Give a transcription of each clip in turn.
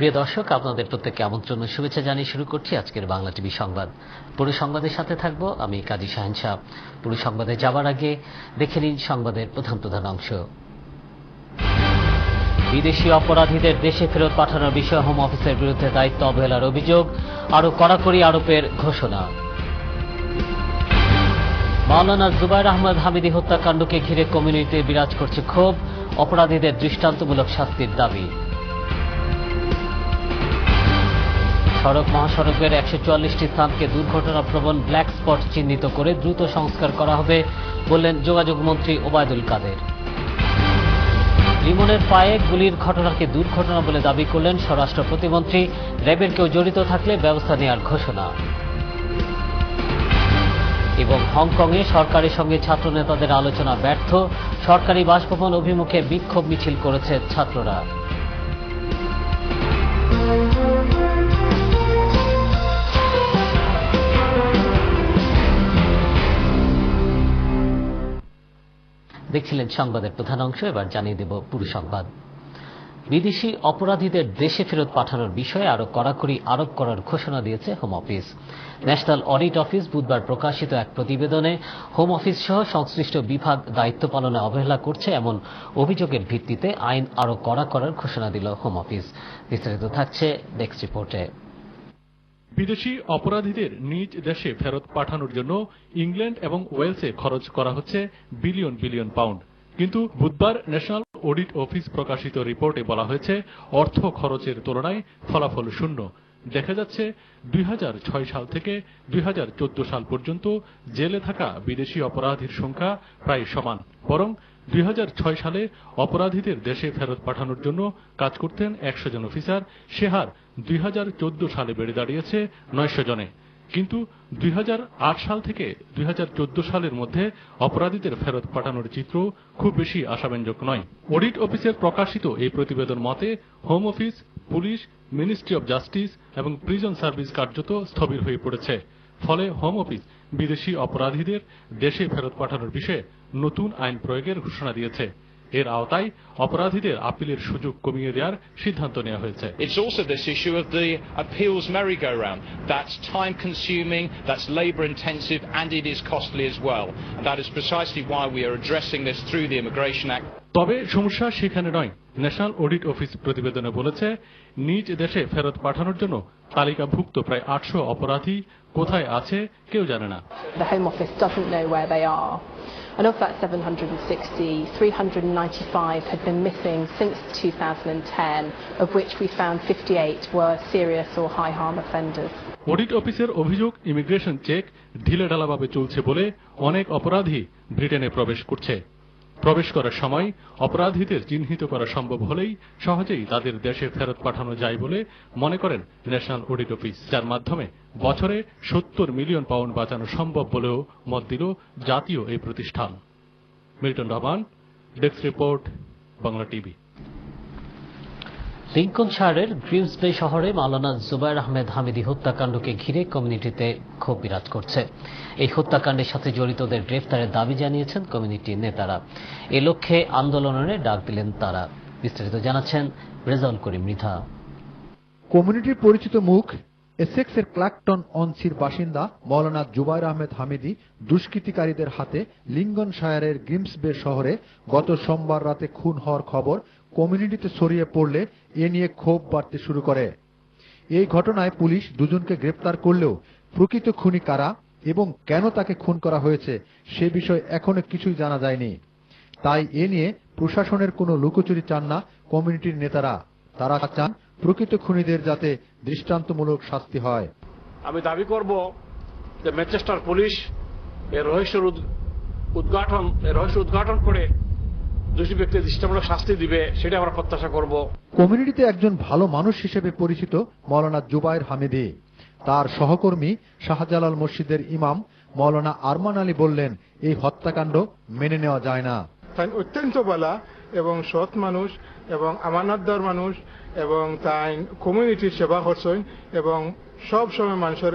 প্রিয় দর্শক, আপনাদের প্রত্যেককে আমন্ত্রণ ও শুভেচ্ছা জানিয়ে শুরু করছি আজকের বাংলা টিভি সংবাদ। পুরো সংবাদের সাথে থাকব আমি কাজী শাহিন শাহ। পুরো সংবাদে যাবার আগে দেখে নিন সংবাদের প্রধান প্রধান অংশ। বিদেশি অপরাধীদের দেশে ফেরত পাঠানোর বিষয়ে হোম অফিসের বিরুদ্ধে দায়িত্ব অবহেলার অভিযোগ, আরো কড়াকড়ি আরোপের ঘোষণা। মাওলানা জুবায়ের আহমদ হামিদি হত্যাকাণ্ডকে ঘিরে কমিউনিটিতে বিরাজ করছে ক্ষোভ, অপরাধীদের দৃষ্টান্তমূলক শাস্তির দাবি। সড়ক মহাসড়কের ১৪৪টি স্থানকে দুর্ঘটনাপ্রবণ ব্ল্যাক স্পট চিহ্নিত করে দ্রুত সংস্কার করা হবে বললেন যোগাযোগ মন্ত্রী ওবায়দুল কাদের। লিমনের পায়ে গুলির ঘটনাকে দুর্ঘটনা বলে দাবি করলেন স্বরাষ্ট্র প্রতিমন্ত্রী। র্যাবের কেউ জড়িত থাকলে ব্যবস্থা নেওয়ার ঘোষণা। এবং হংকংয়ে সরকারের সঙ্গে ছাত্র নেতাদের আলোচনা ব্যর্থ, সরকারি বাসভবন অভিমুখে বিক্ষোভ মিছিল করেছে ছাত্ররা। দেখছিলেন সংবাদের প্রধান অংশ, এবার জানিয়ে দেব পুরো সংবাদ। বিদেশি অপরাধীদের দেশে ফেরত পাঠানোর বিষয়ে আরো কড়াকড়ি আরোপ করার ঘোষণা দিয়েছে home office. National audit office বুধবার প্রকাশিত এক প্রতিবেদনে হোম অফিস সহ সংশ্লিষ্ট বিভাগ দায়িত্ব পালনে অবহেলা করছে এমন অভিযোগের ভিত্তিতে আইন আরো কড়া করার ঘোষণা দিল হোম অফিস। বিস্তারিত থাকছে ডেস্ক রিপোর্টে। বিদেশি অপরাধীদের নিজ দেশে ফেরত পাঠানোর জন্য ইংল্যান্ড এবং ওয়েলসে খরচ করা হচ্ছে বিলিয়ন বিলিয়ন পাউন্ড। কিন্তু বুধবার ন্যাশনাল অডিট অফিস প্রকাশিত রিপোর্টে বলা হয়েছে অর্থ খরচের তুলনায় ফলাফল শূন্য। দেখা যাচ্ছে ২০০৬ সাল থেকে ২০১৪ সাল পর্যন্ত জেলে থাকা বিদেশি অপরাধীর সংখ্যা প্রায় সমান, বরং ২০০৬ সালে অপরাধীদের দেশে ফেরত পাঠানোর জন্য কাজ করতেন ১০০ জন অফিসার, সে হার ২০১৪ সালে বেড়ে দাঁড়িয়েছে ৯০০ জনে। কিন্তু ২০০৮ সাল থেকে ২০১৪ সালের মধ্যে অপরাধীদের ফেরত পাঠানোর চিত্র খুব বেশি আশাব্যঞ্জক নয়। অডিট অফিসের প্রকাশিত এই প্রতিবেদন মতে home office, police, ministry of justice এবং প্রিজন সার্ভিস কার্যত স্থবির হয়ে পড়েছে। ফলে হোম অফিস বিদেশি অপরাধীদের দেশে ফেরত পাঠানোর বিষয়ে নতুন আইন প্রয়োগের ঘোষণা দিয়েছে। এর আওতায় অপরাধীদের আপিলের সুযোগ কমিয়ে দেওয়ার সিদ্ধান্ত নেওয়া হয়েছে। It's also this issue of the appeals merry-go-round. That's time consuming, that's labour intensive, and it is costly as well. And that is precisely why we are addressing this through the Immigration Act. তবে সমস্যা সেখানে নয়। National audit office প্রতিবেদনে বলেছে নিজ দেশে ফেরত পাঠানোর জন্য তালিকাভুক্ত প্রায় ৮০০ অপরাধী কোথায় আছে কেউ জানে না। The Home Office doesn't know where they are. And of that 760, 395 had been missing since 2010, of which we found 58 were serious or high harm offenders. Audit অফিসের অভিযোগ ইমিগ্রেশন চেক ঢিলেঢালাভাবে চলছে বলে অনেক অপরাধী ব্রিটেনে প্রবেশ করছে। প্রবেশ করার সময় অপরাধীদের চিহ্নিত করা সম্ভব হলেই সহজেই তাদের দেশে ফেরত পাঠানো যায় বলে মনে করেন ন্যাশনাল অডিট অফিস, যার মাধ্যমে বছরে ৭০ মিলিয়ন পাউন্ড বাঁচানো সম্ভব বলেও মত দিল জাতীয় এই প্রতিষ্ঠান। Milton Rahman, desk report, Bangla TV. লিঙ্কনশায়ারের গ্রিমসবে শহরে মাওলানা জুবায়ের আহমেদ হামিদি হত্যাকাণ্ডকে ঘিরে কমিউনিটিতে ক্ষোভ বিরাজ করছে। এই হত্যাকাণ্ডের সাথে জড়িতদের গ্রেফতারের দাবি জানিয়েছেন কমিউনিটির নেতারা। এ লক্ষ্যে আন্দোলনের ডাক দিলেন তারা। বিস্তারিত জানাচ্ছেন রেজাউল করিম মৃধা। কমিউনিটির পরিচিত মুখ এসেক্সের ক্লাকটন অনসির বাসিন্দা মাওলানা জুবায়ের আহমেদ হামিদি দুষ্কৃতিকারীদের হাতে লিঙ্কনশায়ারের গ্রিমসবে শহরে গত সোমবার রাতে খুন হওয়ার খবর কমিউনিটিতে ছড়িয়ে পড়লে এ নিয়ে ক্ষোভ বাড়তে শুরু করে। এই ঘটনায় পুলিশ দুজনকে গ্রেপ্তার করলেও প্রকৃত খুনি কারা এবং কেন তাকে খুন করা হয়েছে সে বিষয়ে এখনো কিছুই জানা যায়নি। তাই এ নিয়ে প্রশাসনের কোনো লুকোচুরি চান না কমিউনিটির নেতারা। তারা চান প্রকৃত খুনিদের যাতে দৃষ্টান্তমূলক শাস্তি হয়। আমি দাবি করব যে ম্যানচেস্টার পুলিশ এর রহস্য উদ্ঘাটন করে দোষী ব্যক্তির দৃষ্টান্তমূলক শাস্তি দিবে, সেটা আমরা প্রত্যাশা করব। কমিউনিটিতে একজন ভালো মানুষ হিসেবে পরিচিত মাওলানা জুবায়ের হামিদি, তার সহকর্মী শাহজালাল মসজিদের ইমাম মাওলানা আরমান আলী বললেন, এই হত্যাকাণ্ড মেনে নেওয়া যায় না। তাই অত্যন্ত ভালো এবং সৎ মানুষ এবং আমানতদার মানুষ এবং তাই কমিউনিটির সেবা করছেন এবং সব সময় মানুষের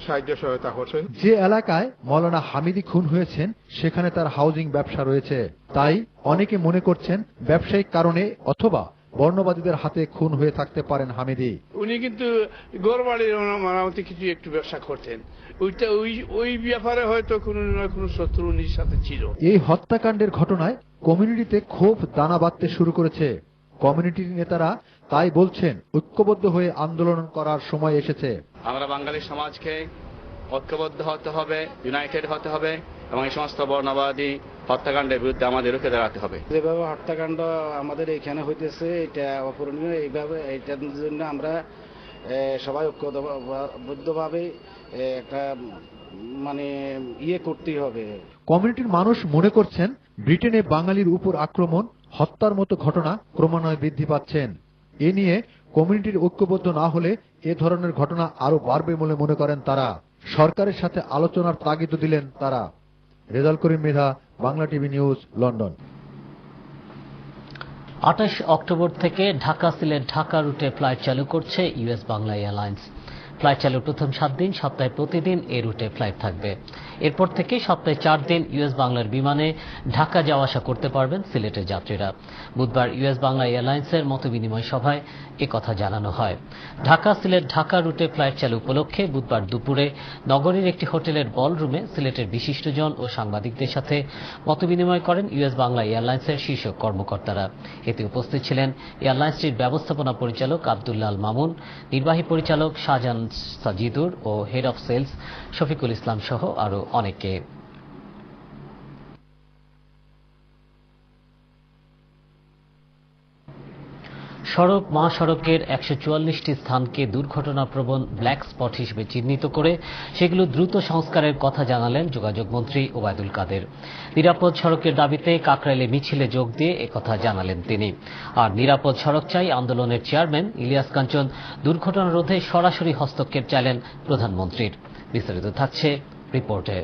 সাহায্য সহায়তা করছেন। যে এলাকায় মাওলানা হামিদি খুন হয়েছেন সেখানে তার হাউজিং ব্যবসা রয়েছে। তাই অনেকে মনে করছেন ব্যবসায়িক কারণে অথবা বর্ণবাদীদের হাতে খুন হয়ে থাকতে পারেন হামিদি। উনি কিন্তু গড়বাড়ির মেরামতি কিছু একটু ব্যবসা করতেন, ওই ব্যাপারে হয়তো কোনো শত্রু উনির সাথে ছিল। এই হত্যাকাণ্ডের ঘটনায় কমিউনিটিতে ক্ষোভ দানা বাঁধতে শুরু করেছে। কমিউনিটির নেতারা তাই বলছেন ঐক্যবদ্ধ হয়ে আন্দোলন করার সময় এসেছে। আমরা বাঙালি সমাজকে ঐক্যবদ্ধ হতে হবে, ইউনাইটেড হতে হবে এবং এই সমস্ত বর্ণবাদী হত্যাকাণ্ডের বিরুদ্ধে আমাদের রুখে দাঁড়াতে হবে। যেভাবে হত্যাকাণ্ড আমাদের এখানে হইতেছে এটা অপূরণীয়। এইভাবে এইটার জন্য আমরা সবাই ঐক্যবদ্ধভাবে একটা করতেই হবে। কমিউনিটির মানুষ মনে করছেন ব্রিটেনে বাঙালির উপর আক্রমণ, হত্যার মতো ঘটনা ক্রমান্বয়ে বৃদ্ধি পাচ্ছেন। এ নিয়ে কমিউনিটির ঐক্যবদ্ধ না হলে এ ধরনের ঘটনা আরো বাড়বে বলে মনে করেন তারা। সরকারের সাথে আলোচনার তাগিদ দিলেন তারা। Rezaul Karim Mridha, Bangla TV news, London. 28 October থেকে ঢাকা সিলেট ঢাকা রুটে ফ্লাইট চালু করছে ইউএস বাংলা এয়ারলাইন্স। ফ্লাইট চালুর প্রথম 7 দিন সপ্তাহে প্রতিদিন এই রুটে ফ্লাইট থাকবে। এরপর থেকে সপ্তাহে 4 দিন ইউএস বাংলার বিমানে ঢাকা যাওয়া আসা করতে পারবেন সিলেটের যাত্রীরা। বুধবার ইউএস বাংলা এয়ারলাইন্সের মতবিনিময় সভায় একথা জানানো হয়। ঢাকা সিলেট ঢাকা রুটে ফ্লাইট চালু উপলক্ষে বুধবার দুপুরে নগরীর একটি হোটেলের বলরুমে সিলেটের বিশিষ্টজন ও সাংবাদিকদের সাথে মতবিনিময় করেন ইউএস বাংলা এয়ারলাইন্সের শীর্ষ কর্মকর্তারা। এতে উপস্থিত ছিলেন এয়ারলাইন্সটির ব্যবস্থাপনা পরিচালক আব্দুল্লাহ মামুন, নির্বাহী পরিচালক শাহজাহান সাজিদুর ও head of sales Shafiqul Islam সহ আরো অনেকে। সড়ক মহাসড়কের 144টি স্থানকে দুর্ঘটনাপ্রবণ ব্ল্যাক স্পট হিসেবে চিহ্নিত করে সেগুলো দ্রুত সংস্কারের কথা জানালেন যোগাযোগ মন্ত্রী ওবায়দুল কাদের। নিরাপদ সড়কের দাবিতে কাকরাইলে মিছিলে যোগ দিয়ে একথা জানালেন তিনি। আর নিরাপদ সড়ক চাই আন্দোলনের চেয়ারম্যান ইলিয়াস কাঞ্চন দুর্ঘটনা রোধে সরাসরি হস্তক্ষেপ চাইলেন প্রধানমন্ত্রীর। বিস্তারিত থাকছে রিপোর্টে।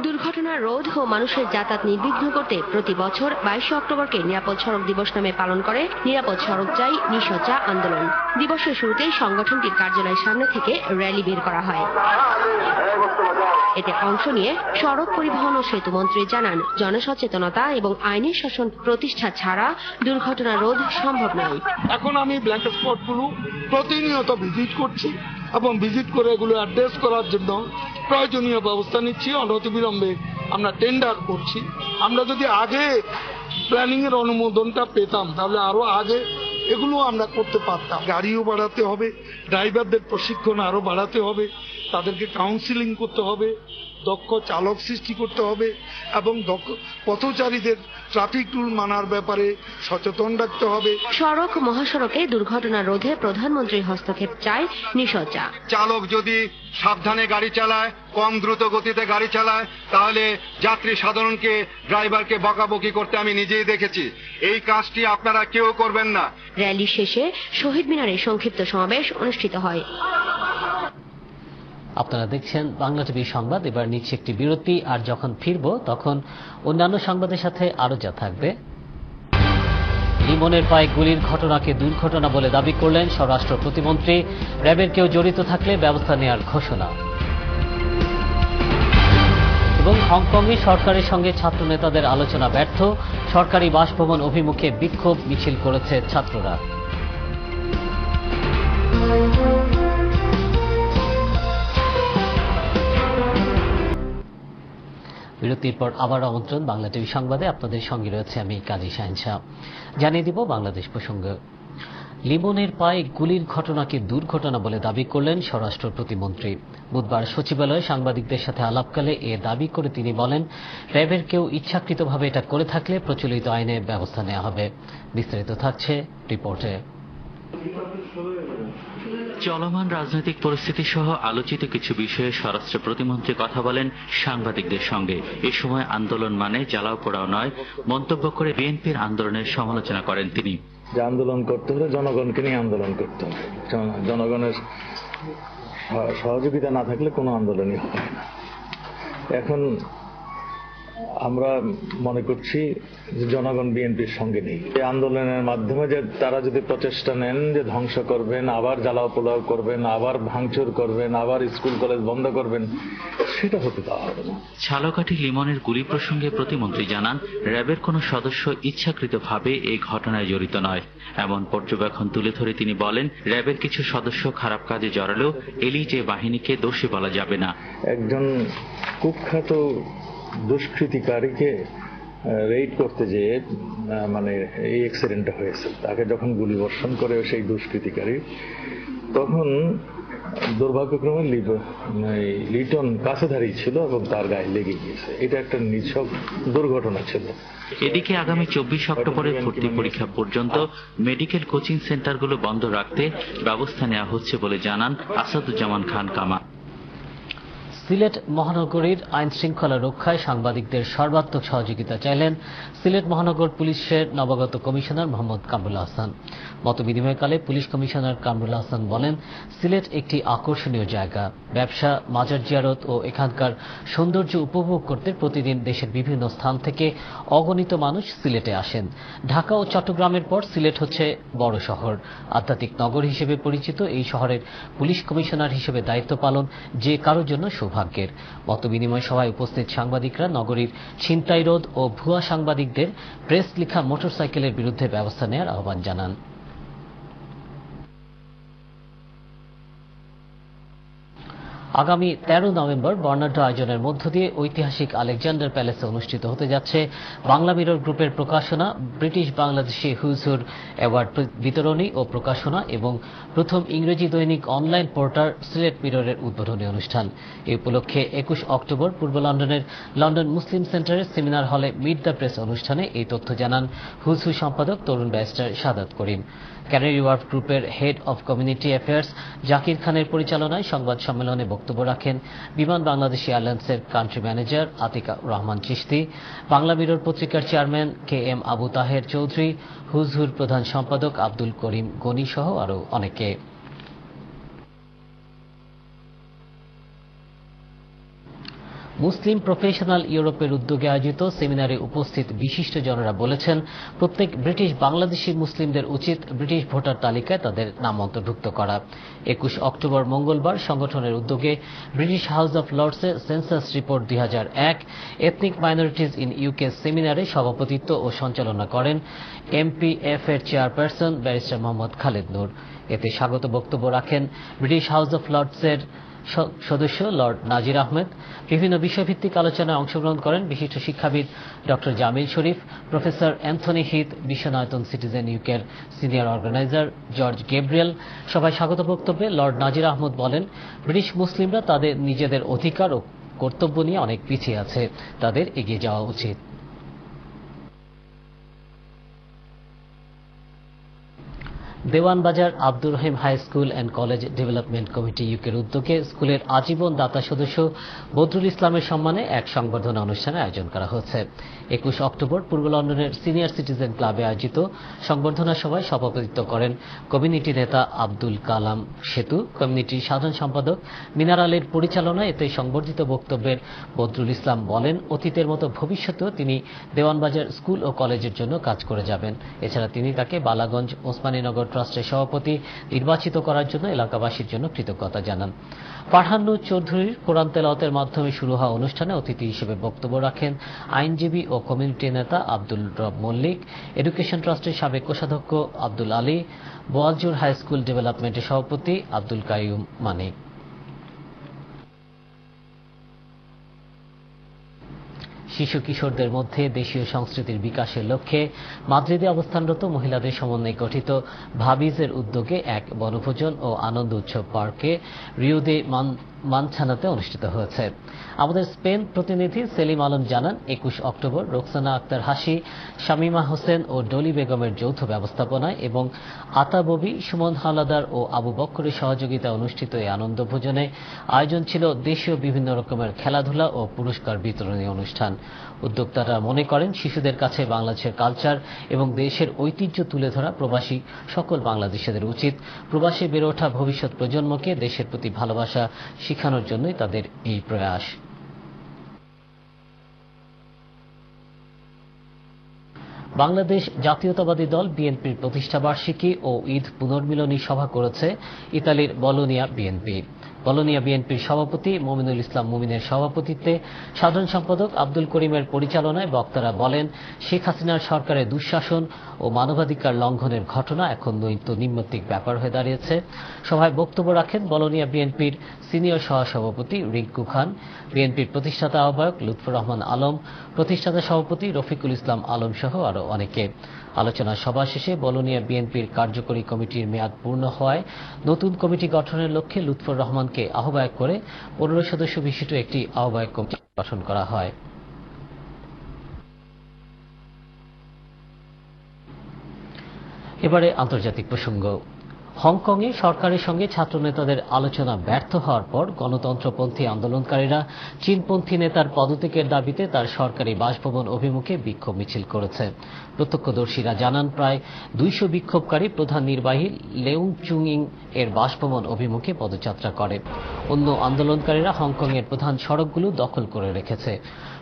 দুর্ঘটনা রোধ ও মানুষের যাতায়াত নির্বিঘ্ন করতে প্রতি বছর 22 অক্টোবরকে নিরাপদ সড়ক দিবস নামে পালন করে নিরাপদ সড়ক চাই নিশচা আন্দোলন। দিবসের শুরুতেই সংগঠনটির কার্যালয়ের সামনে থেকে র্যালি বের করা হয়। এতে অংশ নিয়ে সড়ক পরিবহন ও সেতু মন্ত্রী জানান, জনসচেতনতা এবং আইনের শাসন প্রতিষ্ঠা ছাড়া দুর্ঘটনা রোধ সম্ভব নয়। এখন আমি ব্ল্যাক স্পটগুলো প্রতিনিয়ত ভিজিট করছি এবং ভিজিট করে এগুলো অ্যাড্রেস করার জন্য প্রয়োজনীয় ব্যবস্থা নিচ্ছি। অনতিবিলম্বে আমরা টেন্ডার করছি। আমরা যদি আগে প্ল্যানিং এর অনুমোদনটা পেতাম তাহলে আরো আগে এগুলো আমরা করতে পারতাম। গাড়িও বাড়াতে হবে, ড্রাইভারদের প্রশিক্ষণ আরো বাড়াতে হবে, তাদেরকে কাউন্সিলিং করতে হবে, দক্ষ চালক সৃষ্টি করতে হবে এবং পথচারীদের ট্রাফিক রুল মানার ব্যাপারে সচেতন রাখতে হবে। সড়ক মহাসড়কে দুর্ঘটনা রোধে প্রধানমন্ত্রীর হস্তক্ষেপ চায় নিশচা। চালক যদি সাবধানে গাড়ি চালায়, কম দ্রুত গতিতে গাড়ি চালায়, তাহলে যাত্রী সাধারণকে ড্রাইভারকে বকাবকি করতে আমি নিজেই দেখেছি। এই কাজটি আপনারা কেউ করবেন না। র্যালি শেষে শহীদ মিনারে সংক্ষিপ্ত সমাবেশ অনুষ্ঠিত হয়। আপনারা দেখছেন বাংলা টিভি সংবাদ। এবার নিচ্ছে একটি বিরতি, আর যখন ফিরব তখন অন্যান্য সংবাদের সাথে আরো যা থাকবে। লিমনের পায়ে গুলির ঘটনাকে দুর্ঘটনা বলে দাবি করলেন স্বরাষ্ট্র প্রতিমন্ত্রী। র্যাবের কেউ জড়িত থাকলে ব্যবস্থা নেওয়ার ঘোষণা। এবং হংকংয়ে সরকারের সঙ্গে ছাত্র নেতাদের আলোচনা ব্যর্থ, সরকারি বাসভবন অভিমুখে বিক্ষোভ মিছিল করেছে ছাত্ররা। বিরতির পর আবার আমন্ত্রণ বাংলা টিভি সংবাদে। আপনাদের সঙ্গে রয়েছে আমি কাজী শাহিন শাহ। জানিয়ে দিব বাংলাদেশ প্রসঙ্গ। লিমনের পায়ে গুলির ঘটনাকে দুর্ঘটনা বলে দাবি করলেন স্বরাষ্ট্র প্রতিমন্ত্রী। বুধবার সচিবালয়ে সাংবাদিকদের সাথে আলাপকালে এ দাবি করে তিনি বলেন, র্যাবের কেউ ইচ্ছাকৃতভাবে এটা করে থাকলে প্রচলিত আইনে ব্যবস্থা নেওয়া হবে। বিস্তারিত থাকছে রিপোর্টে। চলমান রাজনৈতিক পরিস্থিতি সহ আলোচিত কিছু বিষয়ে স্বরাষ্ট্র প্রতিমন্ত্রী কথা বলেন সাংবাদিকদের সঙ্গে। এ সময় আন্দোলন মানে জ্বালাও পোড়াও নয় মন্তব্য করে বিএনপির আন্দোলনের সমালোচনা করেন তিনি। যে আন্দোলন করতে হলে জনগণকে নিয়ে আন্দোলন করতে হবে, জনগণের সহযোগিতা না থাকলে কোনো আন্দোলনই হয় না। এখন আমরা মনে করছি যে জনগণ বিএনপির সঙ্গে নেই। এই আন্দোলনের মাধ্যমে যে তারা যদি প্রচেষ্টা নেন যে ধ্বংস করবেন, আবার জ্বালাও পোলাও করবেন, আবার ভাঙচুর করবেন, আবার স্কুল কলেজ বন্ধ করবেন, সেটা হতে দেওয়া হবে না। ঝালকাঠি লিমনের গুলি প্রসঙ্গে প্রতিমন্ত্রী জানান, র্যাবের কোনো সদস্য ইচ্ছাকৃতভাবে এই ঘটনায় জড়িত নয়। এমন পর্যবেক্ষণ তুলে ধরে তিনি বলেন, র্যাবের কিছু সদস্য খারাপ কাজে জড়ালেও এলিজে বাহিনীকে দোষী বলা যাবে না। একজন কুখ্যাত দুষ্কৃতিকারীকে রেইড করতে যেয়ে মানে এই অ্যাক্সিডেন্টটা হয়েছে। তাকে যখন গুলিবর্ষণ করে সেই দুষ্কৃতিকারী, তখন দুর্ভাগ্যক্রমে লিটন কাছে দাঁড়িয়ে ছিল এবং তার গায়ে লেগে গিয়েছে। এটা একটা নিছক দুর্ঘটনা ছিল। এদিকে আগামী 24 অক্টোবরের ভর্তি পরীক্ষা পর্যন্ত মেডিকেল কোচিং সেন্টারগুলো বন্ধ রাখতে ব্যবস্থা নেওয়া হচ্ছে বলে জানান আসাদুজ্জামান খান কামাল। সিলেট মহানগরীর আইন শৃঙ্খলা রক্ষায় সাংবাদিকদের সর্বাত্মক সহযোগিতা চাইলেন সিলেট মহানগর পুলিশের নবাগত কমিশনার মোহাম্মদ কামরুল হাসান। মতবিনিময়কালে পুলিশ কমিশনার কামরুল হাসান বলেন, সিলেট একটি আকর্ষণীয় জায়গা। ব্যবসা, মাজার জিয়ারত ও এখানকার সৌন্দর্য উপভোগ করতে প্রতিদিন দেশের বিভিন্ন স্থান থেকে অগণিত মানুষ সিলেটে আসেন। ঢাকা ও চট্টগ্রামের পর সিলেট হচ্ছে বড় শহর। আধ্যাত্মিক নগর হিসেবে পরিচিত এই শহরের পুলিশ কমিশনার হিসেবে দায়িত্ব পালন যে কারোর জন্য সৌভাগ্যের। মতবিনিময় সভায় উপস্থিত সাংবাদিকরা নগরীর ছিনতাই রোধ ও ভুয়া সাংবাদিকদের প্রেস লিখা মোটরসাইকেলের বিরুদ্ধে ব্যবস্থা নেওয়ার আহ্বান জানান। আগামী 13 নভেম্বর বর্ণাঢ্য আয়োজনের মধ্য দিয়ে ঐতিহাসিক আলেকজান্ডার প্যালেসে অনুষ্ঠিত হতে যাচ্ছে বাংলা মিরর গ্রুপের প্রকাশনা ব্রিটিশ বাংলাদেশি হুজুর অ্যাওয়ার্ড বিতরণী ও প্রকাশনা এবং প্রথম ইংরেজি দৈনিক অনলাইন পোর্টাল সিলেট মিররের উদ্বোধনী অনুষ্ঠান। এই উপলক্ষে 21 অক্টোবর পূর্ব লন্ডনের লন্ডন মুসলিম সেন্টারের সেমিনার হলে মিট দ্য প্রেস অনুষ্ঠানে এই তথ্য জানান হুজুর সম্পাদক তরুণ barrister Sadat Karim. Canary Wharf গ্রুপের head of community affairs Zakir খানের পরিচালনায় সংবাদ সম্মেলনে বক্তব্য রাখেন বিমান বাংলাদেশ এয়ারলাইন্সের country manager Atika Rahman Chishti, Bangla Mirror পত্রিকার chairman K M Abu Taher Chowdhury, হুজুর প্রধান সম্পাদক আব্দুল করিম গনি সহ আরও অনেকে। মুসলিম প্রফেশনাল ইউরোপের উদ্যোগে আয়োজিত সেমিনারে উপস্থিত বিশিষ্টজনেরা বলেছেন, প্রত্যেক ব্রিটিশ বাংলাদেশি মুসলিমদের উচিত ব্রিটিশ ভোটার তালিকায় তাদের নাম অন্তর্ভুক্ত করা। 21 অক্টোবর মঙ্গলবার সংগঠনের উদ্যোগে ব্রিটিশ হাউস অব লর্ডসে census report 2001 ethnic minorities in UK সেমিনারে সভাপতিত্ব ও সঞ্চালনা করেন এমপিএফ এর চেয়ারপারসন ব্যারিস্টার মোহাম্মদ খালেদ নূর। এতে স্বাগত বক্তব্য রাখেন ব্রিটিশ হাউস অব লর্ডসের সদস্য লর্ড নাজির আহমেদ। বিভিন্ন বিষয়ভিত্তিক আলোচনায় অংশগ্রহণ করেন বিশিষ্ট শিক্ষাবিদ doctor Jamil Sharif, professor Anthony Heath, বিশ্বনায়তন সিটিজেন ইউকের সিনিয়র অর্গানাইজার জর্জ গেব্রিয়েল। সভায় স্বাগত বক্তব্যে লর্ড নাজির আহমদ বলেন, ব্রিটিশ মুসলিমরা তাদের নিজেদের অধিকার ও কর্তব্য নিয়ে অনেক পিছিয়ে আছে, তাদের এগিয়ে যাওয়া উচিত। Dewanbazar Abdur Rahim high school and college development committee ইউকের উদ্যোগে স্কুলের আজীবন দাতা সদস্য বদরুল ইসলামের সম্মানে এক সংবর্ধনা অনুষ্ঠানের আয়োজন করা হচ্ছে। 21 অক্টোবর পূর্ব লন্ডনের সিনিয়র সিটিজেন ক্লাবে আয়োজিত সংবর্ধনা সভায় সভাপতিত্ব করেন কমিউনিটি নেতা আব্দুল কালাম সেতু। কমিউনিটির সাধারণ সম্পাদক মিনার আলীর পরিচালনায় এতে সংবর্ধিত বক্তব্যের বদরুল ইসলাম বলেন, অতীতের মতো ভবিষ্যতেও তিনি দেওয়ানবাজার স্কুল ও কলেজের জন্য কাজ করে যাবেন। এছাড়া তিনি তাকে বালাগঞ্জ ওসমানীনগর ট্রাস্টের সভাপতি নির্বাচিত করার জন্য এলাকাবাসীর জন্য কৃতজ্ঞতা জানান। ফারহানুর চৌধুরীর কোরআন তেলাওয়াতের মাধ্যমে শুরু হওয়া অনুষ্ঠানে অতিথি হিসেবে বক্তব্য রাখেন আইনজীবী ও কমিউনিটি নেতা আব্দুল রব মল্লিক, এডুকেশন ট্রাস্টের সাবেক কোষাধ্যক্ষ আব্দুল আলী, বোয়ালজোর হাই স্কুল ডেভেলপমেন্টের সভাপতি আব্দুল কাইয়ুম মানিক। শিশু কিশোরদের মধ্যে দেশীয় সংস্কৃতির বিকাশের লক্ষ্যে মাদ্রিদে অবস্থানরত মহিলাদের সমন্বয়ে গঠিত ভাবিজের উদ্যোগে এক বনভোজন ও আনন্দ উৎসব পার্কে রিও দে মানছানাতে অনুষ্ঠিত হয়েছে। আমাদের স্পেন প্রতিনিধি সেলিম আলম জানান, 21 অক্টোবর রোকসানা আক্তার হাসি, শামিমা হোসেন ও ডলি বেগমের যৌথ ব্যবস্থাপনায় এবং আতাববি, সুমন হাওলাদার ও আবু বক্করের সহযোগিতায় অনুষ্ঠিত এই আনন্দ ভোজনে আয়োজন ছিল দেশীয় বিভিন্ন রকমের খেলাধুলা ও পুরস্কার বিতরণী অনুষ্ঠান। উদ্যোক্তারা মনে করেন, শিশুদের কাছে বাংলাদেশের কালচার এবং দেশের ঐতিহ্য তুলে ধরা প্রবাসী সকল বাংলাদেশিদের উচিত। প্রবাসে বেড়ে ওঠা ভবিষ্যৎ প্রজন্মকে দেশের প্রতি ভালোবাসা শিখানোর জন্যই তাদের এই প্রয়াস। বাংলাদেশ জাতীয়তাবাদী দল বিএনপির প্রতিষ্ঠাবার্ষিকী ও ঈদ পুনর্মিলনী সভা করেছে ইতালির বলোনিয়া বিএনপি। বলোনিয়া বিএনপির সভাপতি মমিনুল ইসলাম মুমিনের সভাপতিত্বে সাধারণ সম্পাদক আব্দুল করিমের পরিচালনায় বক্তারা বলেন, শেখ হাসিনার সরকারের দুঃশাসন ও মানবাধিকার লঙ্ঘনের ঘটনা এখন নৈমিত্তিক ব্যাপার হয়ে দাঁড়িয়েছে। সভায় বক্তব্য রাখেন বলোনিয়া বিএনপির সিনিয়র সহসভাপতি রিঙ্কু খান, বিএনপির প্রতিষ্ঠাতা আহ্বায়ক লুৎফর রহমান আলম, প্রতিষ্ঠাতা সভাপতি রফিকুল ইসলাম আলম সহ আরো অনেকে। আলোচনা সভা শেষে বলোনিয়া বিএনপির কার্যকরী কমিটির মেয়াদ পূর্ণ হওয়ায় নতুন কমিটি গঠনের লক্ষ্যে লুৎফর রহমানকে আহ্বায়ক করে 15 সদস্য বিশিষ্ট একটি আহ্বায়ক কমিটি গঠন করা হয়। এবারে আন্তর্জাতিক প্রসঙ্গ। হংকংয়ে সরকারের সঙ্গে ছাত্রনেতাদের আলোচনা ব্যর্থ হওয়ার পর গণতন্ত্রপন্থী আন্দোলনকারীরা চীনপন্থী নেতার পদত্যাগের দাবিতে তার সরকারি বাসভবন অভিমুখে বিক্ষোভ মিছিল করেছে। প্রত্যক্ষদর্শীরা জানান, প্রায় 200 বিক্ষোভকারী প্রধান নির্বাহী লেউং চুংইং এর বাসভবন অভিমুখে পদযাত্রা করে। অন্য আন্দোলনকারীরা হংকংয়ের প্রধান সড়কগুলো দখল করে রেখেছে।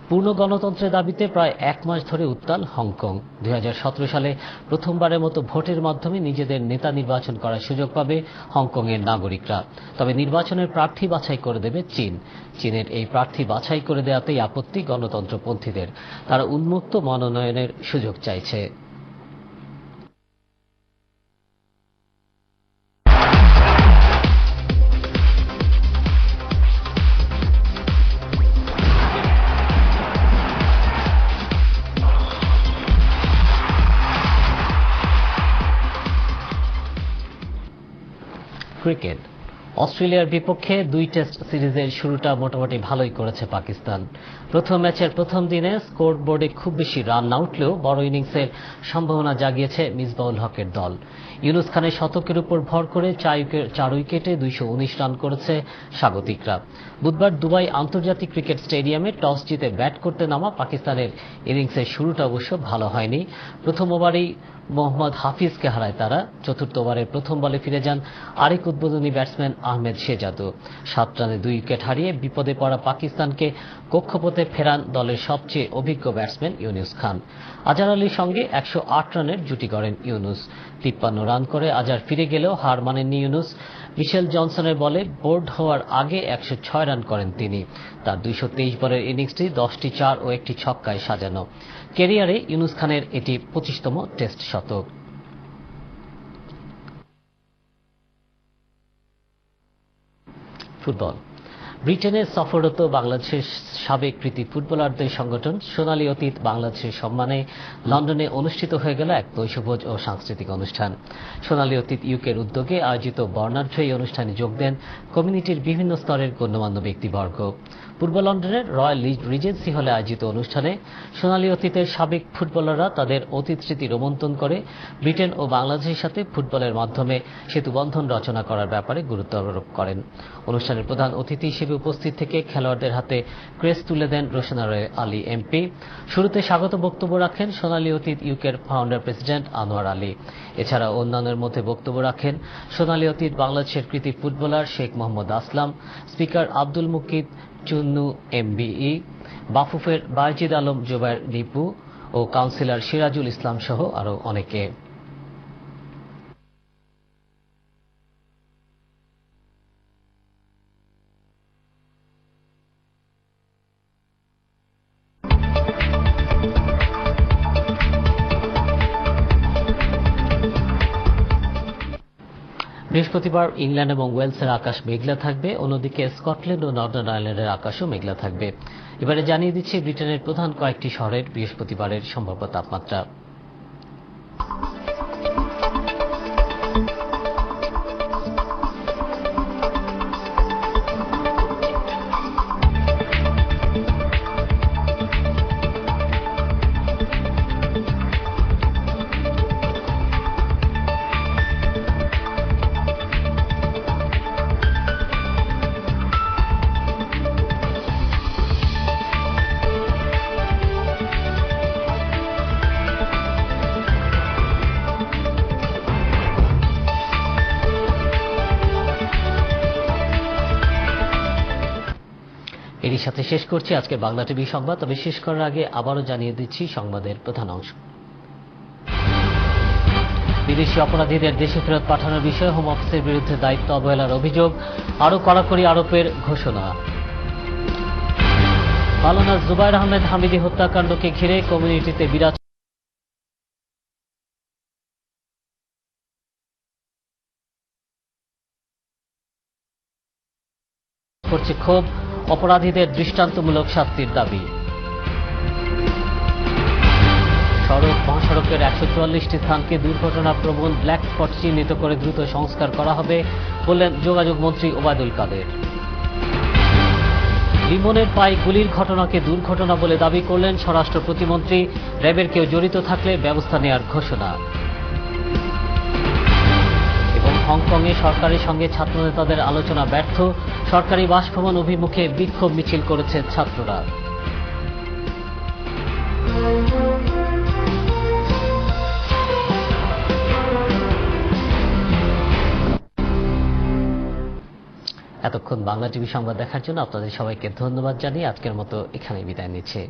পূর্ণ গণতন্ত্রের দাবিতে প্রায় 1 মাস ধরে উত্তাল হংকং। 2017 সালে প্রথমবারের মতো ভোটের মাধ্যমে নিজেদের নেতা নির্বাচন করার সুযোগ পাবে হংকংয়ের নাগরিকরা। তবে নির্বাচনের প্রার্থী বাছাই করে দেবে চীন। চীনের এই প্রার্থী বাছাই করে দেওয়াতেই আপত্তি গণতন্ত্রপন্থীদের। তারা উন্মুক্ত মনোনয়নের সুযোগ চাইছে। ক্রিকেট। অস্ট্রেলিয়ার বিপক্ষে 2 টেস্ট সিরিজের শুরুটা মোটামুটি ভালোই করেছে পাকিস্তান। প্রথম ম্যাচের প্রথম দিনে স্কোরবোর্ডে খুব বেশি রান না উঠলেও বড় ইনিংসের সম্ভাবনা জাগিয়েছে মিসবাউল হকের দল। ইউনুস খানের শতকের উপর ভর করে 4 উইকেটে 219 রান করেছে স্বাগতিকরা। বুধবার দুবাই আন্তর্জাতিক ক্রিকেট স্টেডিয়ামে টস জিতে ব্যাট করতে নামা পাকিস্তানের ইনিংসের শুরুটা অবশ্য ভালো হয়নি। প্রথম ওভারেই মোহাম্মদ হাফিজকে হারায় তারা। চতুর্থ ওভারের প্রথম বলে ফিরে যান আরেক উদ্বোধনী ব্যাটসম্যান আহমেদ শেজাদও। 7 রানে 2 উইকেট হারিয়ে বিপদে পড়া পাকিস্তানকে কক্ষপথে ফেরান দলের সবচেয়ে অভিজ্ঞ ব্যাটসম্যান ইউনুস খান। আজহার আলীর সঙ্গে 108 রানের জুটি গড়েন ইউনুস। 53 রান করে আজহার ফিরে গেলেও হার মানেননি ইউনুস। মিশেল জনসনের বলে বোর্ড হওয়ার আগে 106 রান করেন তিনি। তার 223 বলের ইনিংসটি 10টি 4 ও 1টি ছক্কায় সাজানো। ক্যারিয়ারে ইউনুস খানের এটি 25তম টেস্ট শতক। ফুটবল। ব্রিটেনে সফররত বাংলাদেশের সাবেক কৃতি ফুটবলারদের সংগঠন সোনালী অতীত বাংলাদেশের সম্মানে লন্ডনে অনুষ্ঠিত হয়ে গেল এক নৈশভোজ ও সাংস্কৃতিক অনুষ্ঠান। সোনালী অতীত ইউকের উদ্যোগে আয়োজিত বর্ণাঢ্য এই অনুষ্ঠানে যোগ দেন কমিউনিটির বিভিন্ন স্তরের গণ্যমান্য ব্যক্তিবর্গ। পূর্ব লন্ডনের রয়্যাল রিজেন্সি হলে আয়োজিত অনুষ্ঠানে সোনালী অতীতের সাবেক ফুটবলাররা তাদের অতীত স্মৃতি রোমন্থন করে ব্রিটেন ও বাংলাদেশের সাথে ফুটবলের মাধ্যমে সেতুবন্ধন রচনা করার ব্যাপারে গুরুত্ব আরোপ করেন। অনুষ্ঠানের প্রধান অতিথি হিসেবে উপস্থিত থেকে খেলোয়াড়দের হাতে ক্রেস্ট তুলে দেন রোশনা আলী এমপি। শুরুতে স্বাগত বক্তব্য রাখেন সোনালী অতীত ইউকের ফাউন্ডার প্রেসিডেন্ট আনোয়ার আলী। এছাড়া অন্যান্যের মধ্যে বক্তব্য রাখেন সোনালী অতীত বাংলাদেশের কৃতি ফুটবলার শেখ মোহাম্মদ আসলাম, স্পিকার আব্দুল মুকিত চুন্নু এমবিই, বাফুফের বায়েজিদ আলম জুবায়ের দীপু ও কাউন্সিলর সিরাজুল ইসলাম সহ আরো অনেকে। বৃহস্পতিবার ইংল্যান্ড এবং ওয়েলসের আকাশ মেঘলা থাকবে, অন্যদিকে স্কটল্যান্ড ও নর্দার্ন আয়ারল্যান্ডের আকাশও মেঘলা থাকবে। এবারে জানিয়ে দিচ্ছি ব্রিটেনের প্রধান কয়েকটি শহরের বৃহস্পতিবারের সম্ভাব্য তাপমাত্রা। এরই সাথে শেষ করছি আজকের বাংলা টিভি সংবাদ। তবে শেষ করার আগে আবারও জানিয়ে দিচ্ছি সংবাদের প্রধান অংশ। বিদেশি অপরাধীদের দেশে ফেরত পাঠানোর বিষয়ে হোম অফিসের বিরুদ্ধে দায়িত্ব অবহেলার অভিযোগ, আরও কড়াকড়ি আরোপের ঘোষণা। মাওলানা জুবায়ের আহমেদ হামিদি হত্যাকাণ্ডকে ঘিরে কমিউনিটিতে বিরাজ করছে ক্ষোভ, অপরাধীদের দৃষ্টান্তমূলক শাস্তির দাবি। সড়ক মহাসড়কের 144টি স্থানকে দুর্ঘটনা প্রবণ ব্ল্যাক স্পট চিহ্নিত করে দ্রুত সংস্কার করা হবে বললেন যোগাযোগ মন্ত্রী ওবায়দুল কাদের। লিমনের পায়ে গুলির ঘটনাকে দুর্ঘটনা বলে দাবি করলেন স্বরাষ্ট্র প্রতিমন্ত্রী। র্যাবের কেউ জড়িত থাকলে ব্যবস্থা নেওয়ার ঘোষণা। এবং হংকংয়ে সরকারের সঙ্গে ছাত্রনেতাদের আলোচনা ব্যর্থ, সরকারি বাসভবন অভিমুখে বিক্ষোভ মিছিল করেছে ছাত্ররা। এতক্ষণ বাংলা টিভি সংবাদ দেখার জন্য আপনাদের সবাইকে ধন্যবাদ জানিয়ে আজকের মতো এখানেই বিদায় নিচ্ছে।